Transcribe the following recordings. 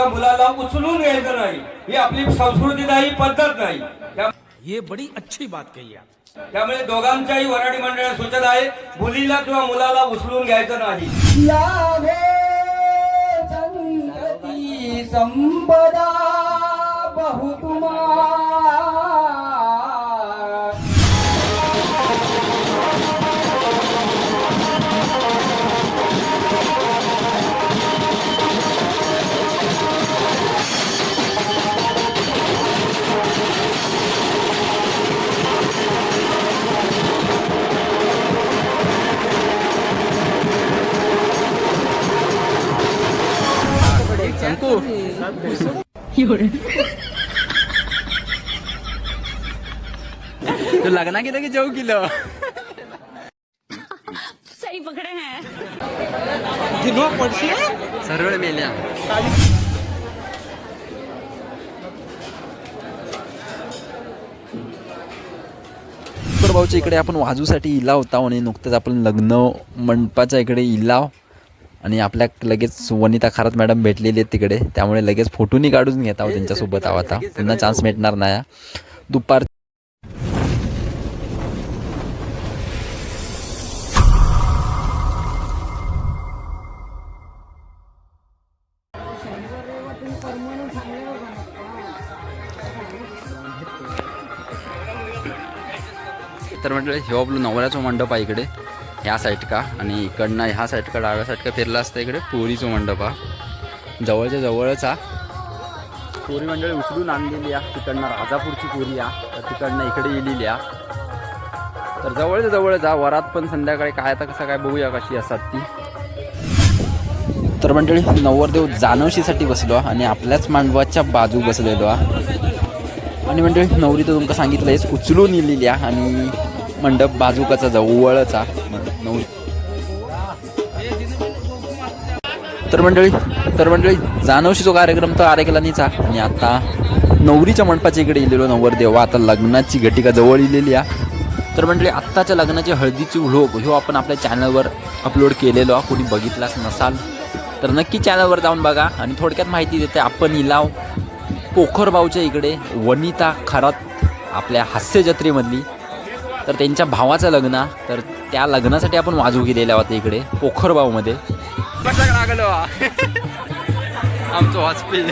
किंवा मुलाला उचलून घ्यायचं नाही, ही आपली संस्कृती नाही, पद्धत नाही। ये बड़ी अच्छी बात कही आप। त्यामुळे दोघांच्याही वराडी मंडळाला सूचना आहे, मुलीला किंवा मुलाला उचलून घ्यायचं नाही। लाभे संतती संपदा बहुतुमा तो लगना की लगे जाऊ किलो सही पकड़े हैं। सरळ मेल्या। भाऊच्या इकडे आपण वाजूसाठी इलाव होता आणि नुकतंच आपण लग्न मंडपाच्या इकडे इलाव आणि आपल्या लगेच वनिता खारत मॅडम भेटलेली आहेत तिकडे, त्यामुळे लगेच फोटोनी काढून घेत आहोत त्यांच्यासोबत आहोत। आता पुन्हा चान्स भेटणार नाही दुपार। तर म्हटलं हे आपलं नवऱ्याचं मंडप आहे इकडे ह्या साईड का, आणि इकडनं ह्या साईड का डाव्या साईड का फिरला असतं इकडे पोरीचं मंडप हा जवळच्या जवळच हा। पोरी मंडळी उचलून आणलेली आहे, तिकडनं राजापूरची पोरी या, तर तिकडनं इकडे येलेली या, तर जवळच्या जवळ जा। वरात पण संध्याकाळी काय आता कसं काय बघूया कशी असतात ती। तर मंडळी नवरदेव जानवशीसाठी बसलो आणि आपल्याच मांडवाच्या बाजू बसलेलो आणि मंडळी नवरी तर तुमका सांगितलंयच उचलून येलेली आहे आणि मंडप बाजूकाचा जवळचा नवरी। तर मंडळी जानवशीचा कार्यक्रम तर आरेकला नीचा आणि आता नवरीच्या मंडपाच्या इकडे येलेलो नवरदेव। आता लग्नाची घटिका जवळ येलेली आहे। तर मंडळी आत्ताच्या लग्नाची हळदीची व्लॉग ह्यो आपण आपल्या चॅनलवर अपलोड केलेलो आहे, कोणी बघितलाच नसाल तर नक्की चॅनलवर जाऊन बघा। आणि थोडक्यात माहिती देते, आपण इलाव पोखरबावच्या इकडे वनिता खरात आपल्या हास्य जत्रेमधली, तर त्यांच्या भावाचं लग्न, तर त्या लग्नासाठी आपण वाजू गेलेल्या होत्या इकडे पोखरबावमध्ये। लागलो आमचं हॉस्पिटल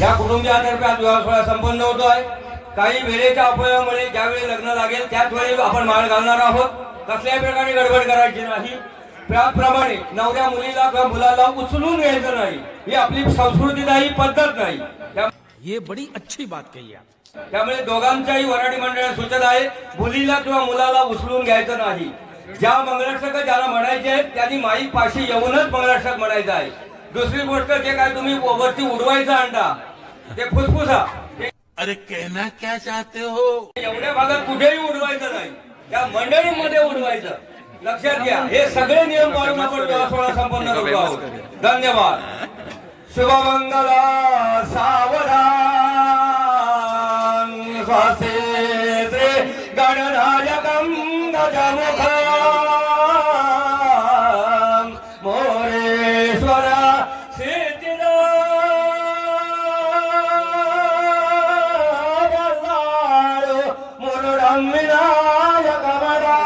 या कुटुंबियांतर्फे आज विवाह सोहळा संपन्न होतो आहे। काही वेळेच्या अपव्ययामुळे ज्यावेळी लग्न लागेल त्याच वेळी आपण माळ घालणार आहोत, कसल्याही प्रकारे गडबड करायची नाही। त्याप्रमाणे नवऱ्या मुलीला किंवा मुलाला उचलून घ्यायचं नाही, ही आपली संस्कृती नाही, पद्धत नाही। ये बड़ी अच्छी बात कही आप। त्यामुळे दोघांच्याही वराडी मंडळाला सूचना आहे, मुलीला किंवा मुलाला उचलून घ्यायचं नाही। ज्या मंगलाष्टक ज्याला म्हणायचे आहेत त्यांनी माईक पाशी येऊनच मंगलाष्टक म्हणायचं आहे। दुसरी गोष्ट, जे काय तुम्ही वरती उडवायचा अंडा ते फुसफुसा, अरे कहना क्या चाहते हो? एवढ्या भागात कुठेही उडवायचं नाही, त्या मंडळीमध्ये उडवायचं। लक्षात घ्या, हे सगळे नियम पाळून आपण विवाह सोहळा संपन्न करतो आहोत। धन्यवाद। शुभमंगला सावधान स्वासेत्रे गणनायकं गजमुखं मोरेश्वर सिद्धिदा बल्लाळो मुरुडं विनायकमदा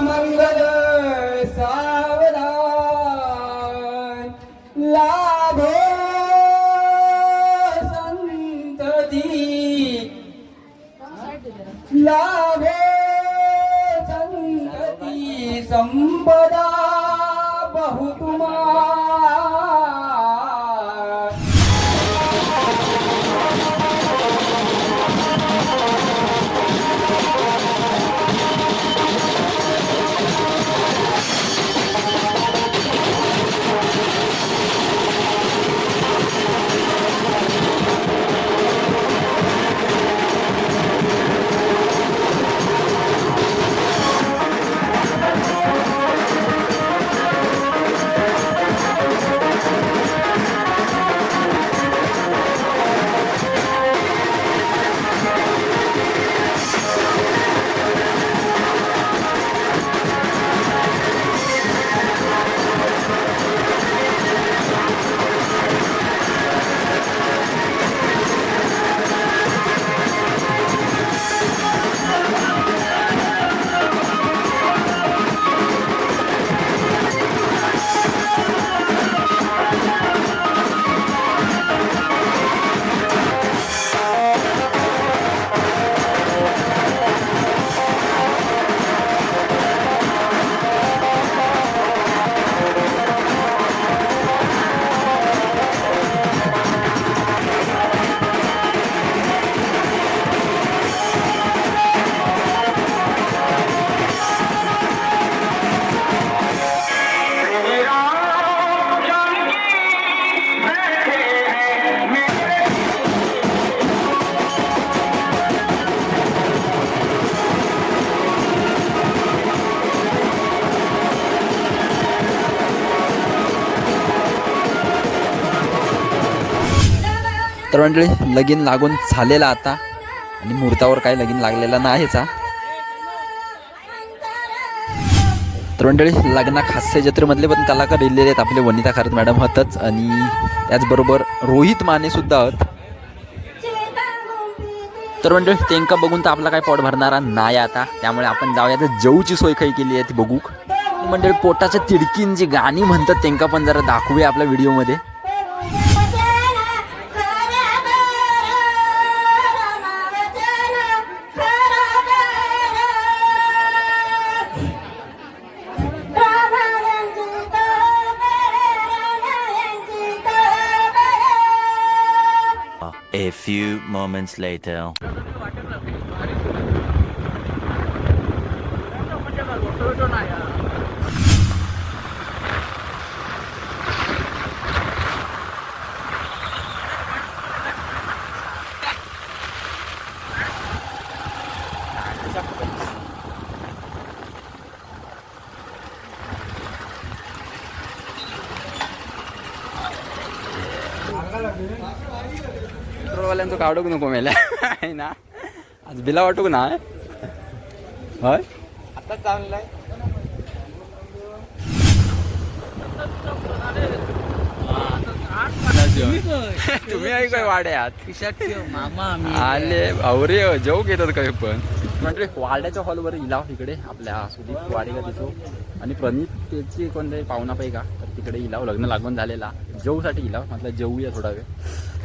मंगल सावधान लाभे संतती लाभे संतती संपदा बहुतुमा तर मंडळी लगीन लागून झालेला आता आणि मुहूर्तावर काही लगीन लागलेला नाहीच हा. तर मंडळी लग्नाक हास्य जत्रेमधले पण कलाकार इलेले आहेत आपले वनिता खारत मॅडम होतच आणि त्याचबरोबर रोहित माने सुद्धा आहोत. तर मंडळी तेंका बघून तर आपला काही पोट भरणारा नाही आता, त्यामुळे आपण जाऊया तर जेवूची सोय काही केली आहे ती बघू. मंडळी पोटाच्या तिडकीन जी गाणी म्हणतात तेंका पण जरा दाखवूया आपल्या व्हिडिओमध्ये. A few moments later. पेट्रोलवाल्यांचं काढूक नको मेल्या आहे ना, आज बिला वाटूक ना होय आता चांगलं आहे. तुम्ही आहे काय वाड्यात मामा आले अवरे जेव घेतात काही पण म्हणजे वाड्याच्या हॉलवर इलाव इकडे आपल्या सुदीप वाडेगा दिसो आणि प्रणित त्याची कोणतरी पाहुणा पाहिजे का तर तिकडे इलाव लग्न लागून झालेला जेवूसाठी इलाव म्हटलं जेवूया थोडा वेळ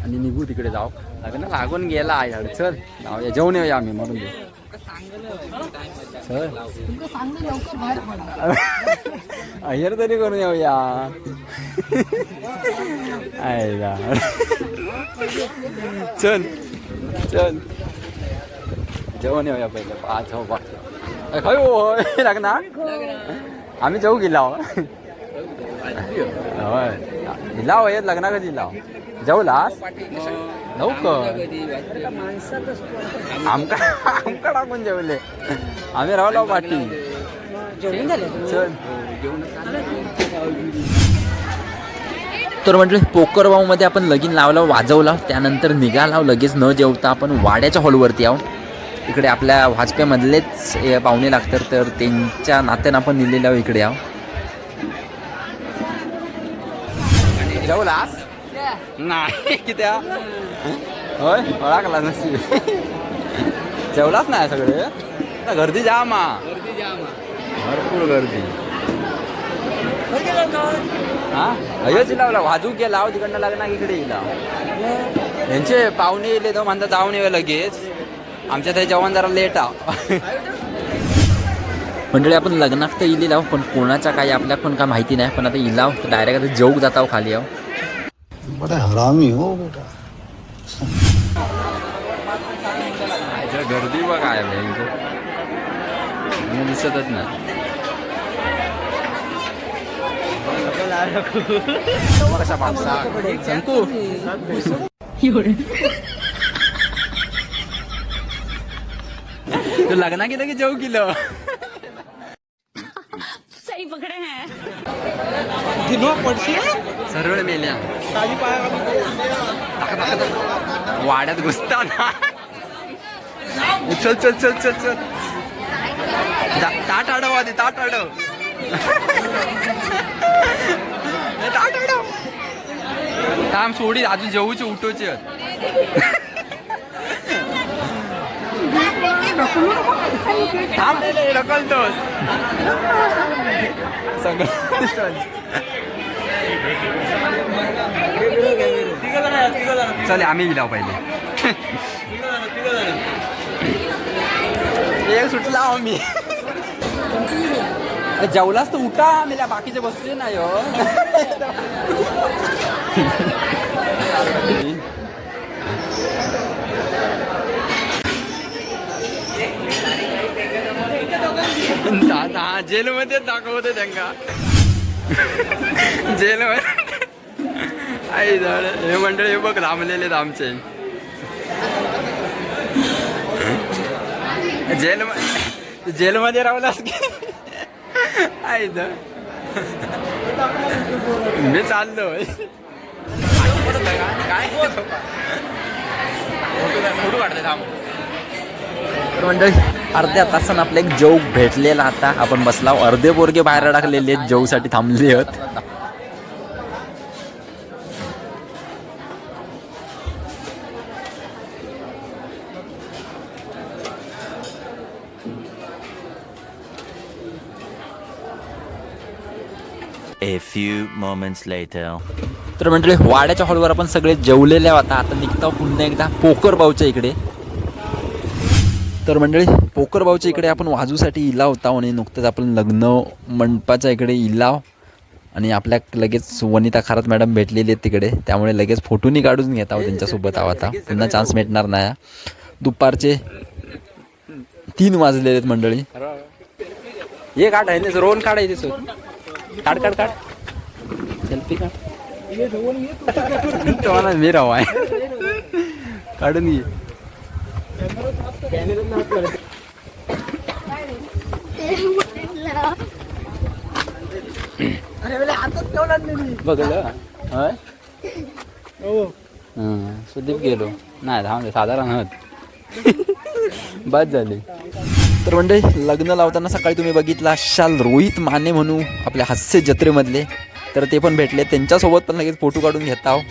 आणि निघू तिकडे जाऊ. लग्न लागून गेला आहे चल जाऊया जेवून येऊया आम्ही म्हणून देऊ चल अहेर तरी करून येऊया आयला चल चल जेवण येऊया पहिले पाच हो पाच खय हो लग्ना आम्ही जेवू गेला होय दिला येत लग्ना कधी लाव जेवलास लवकर आमका आमका टाकून जेवले आम्ही राहलो पाठी चल. तर म्हटलं पोकरवाऊमध्ये आपण लगीन लावला वाजवला त्यानंतर निघाला लगेच न जेवता आपण वाड्याच्या हॉलवरती आहो. इकडे आपल्या वाजपेयीमधलेच पाहुणे लागतात तर त्यांच्या नात्यानं आपण निघलेले आहो इकडे आहो. जेवलास नाही कित्या होय ओळखला नसती जेवलाच नाही सगळे गर्दी जामा भरपूर गर्दी हा अयोच लावला वाजू गेला लाव तिकडनं लग्ना इकडे येईल यांचे पाहुणे येले तो म्हणता जाऊन येऊ लगेच आमच्या ते जेवण जरा लेट आहो. मंडळी आपण लग्नात तर इले लाव पण कोणाच्या काही आपल्या पण काय माहिती नाही पण आता इलाव तर डायरेक्ट आता जेवू जाता खाली आहो. बड़ा हरामी हो बेटा. गर्दी बघ काय दिसतच ना शंकू तू लग्ना केलं की जेवू केलं सही पकड़े हैं. सरळ मेल्या वाड्यात घुसताना चल चल चल चल चल ताट आडव आधी ताट आडव ताट आडव काम सोडी अजून जेवूचे उठवचे ढकलतो चल आम्ही गेला पहिले एक सुटला आम्ही जेवलाच तर उठा मेल्या बाकीचे बसले नाही हो. जेलमध्ये दाखवते त्यांना जेलमध्ये आई झाड हे मंडळ हे बघ थांबलेले आमचे जेलमध्ये राहलास की आई मी चाललोय तर मंडळी अर्ध्या तासानं आपलं एक जोग भेटलेला आता आपण बसला अर्धे पोरगे बाहेर टाकलेले आहेत जोगसाठी थांबले आहेत. A few moments later. तर मंडळी वाड्याच्या हॉलवर आपण सगळे जेवलेले होता. आता निघता पुन्हा एकदा पोकर भाऊच्या इकडे. तर मंडळी पोकर भाऊच्या इकडे आपण वाजूसाठी इलाव होता आणि नुकतंच आपण लग्न मंडपाच्या इकडे इलाव आणि आपल्या लगेच वनिता खरात मॅडम भेटलेली आहेत तिकडे, त्यामुळे लगेच फोटोनी काढून घेत आहोत त्यांच्यासोबत आहोत. आता पुन्हा चान्स भेटणार नाही. दुपारचे 3 वाजलेले आहेत मंडळी. हे काढ आहे रोल काढायचे सो काढ काढ काढ सेल्फी काढ तुम्हाला मी राव आहे काढून घे. बघलं सुदीप गेलो नाही थांबले साधारण बस झाली. तर म्हणजे लग्न लावताना सकाळी तुम्ही बघितला असाल रोहित माने म्हणून आपल्या हास्य जत्रेमधले, तर ते पण भेटले. त्यांच्यासोबत पण लगेच फोटो काढून घेता आहो.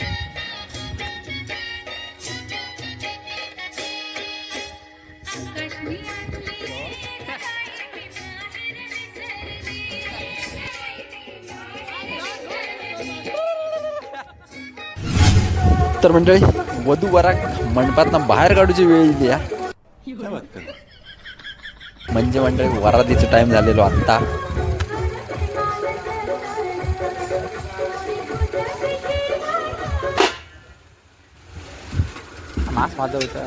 तर मंडळी वधू वरात मंडपातनं बाहेर काढूची वेळ येईल या. म्हणजे मंडळी वरातीचा टाइम झालेलो आत्ता. मास माझं होतं.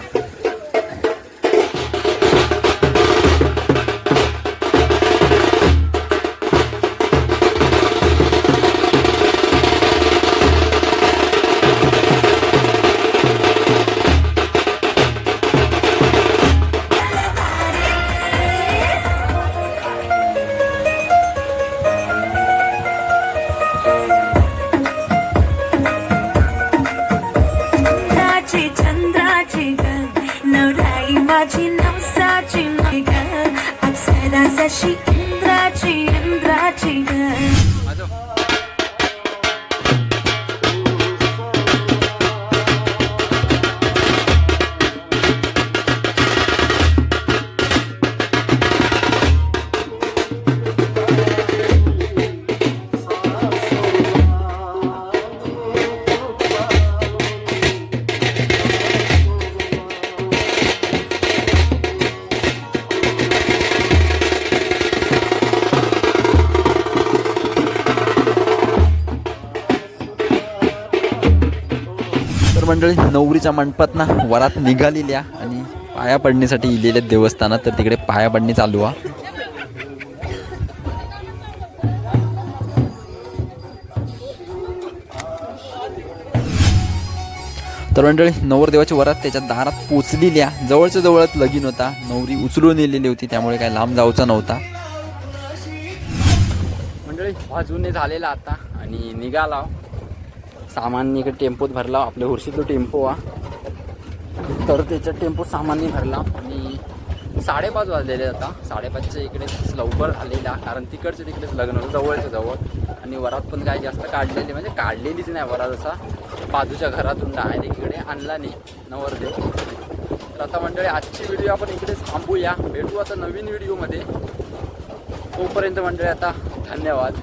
मंडळी नवरीच्या मंडपात वरात निघालेल्या आणि पाया पडण्यासाठी इलेले देवस्थानात, तर तिकडे पाया पडणी चालू आहे. तर मंडळी नवरदेवाची वरात त्याच्या दारात पोचलेल्या, जवळच्या जवळच लगीन होता. नवरी उचलून नेलेली होती, त्यामुळे काय लांब जाऊचा नव्हता. मंडळी वाजून झालेला आता आणि निघाला. सामान इकडे टेम्पोत भरला, आपल्या हुर्शीतलो टेम्पो हा, तर त्याच्या टेम्पो सामान्य भरला आणि 5:30 वाजलेले. आता 5:30च्या इकडेच लवकर आलेला, कारण तिकडचे तिकडेच लग्न होतं जवळच्या जवळ. आणि वरात पण काय जास्त काढलेली म्हणजे काढलेलीच नाही वरात, असा बाजूच्या घरातून डायरेक्ट इकडे आणला नाही नवरदेव. तर आता मंडळी आजची व्हिडिओ आपण इकडेच थांबूया. भेटू आता नवीन व्हिडिओमध्ये. तोपर्यंत मंडळी आता धन्यवाद.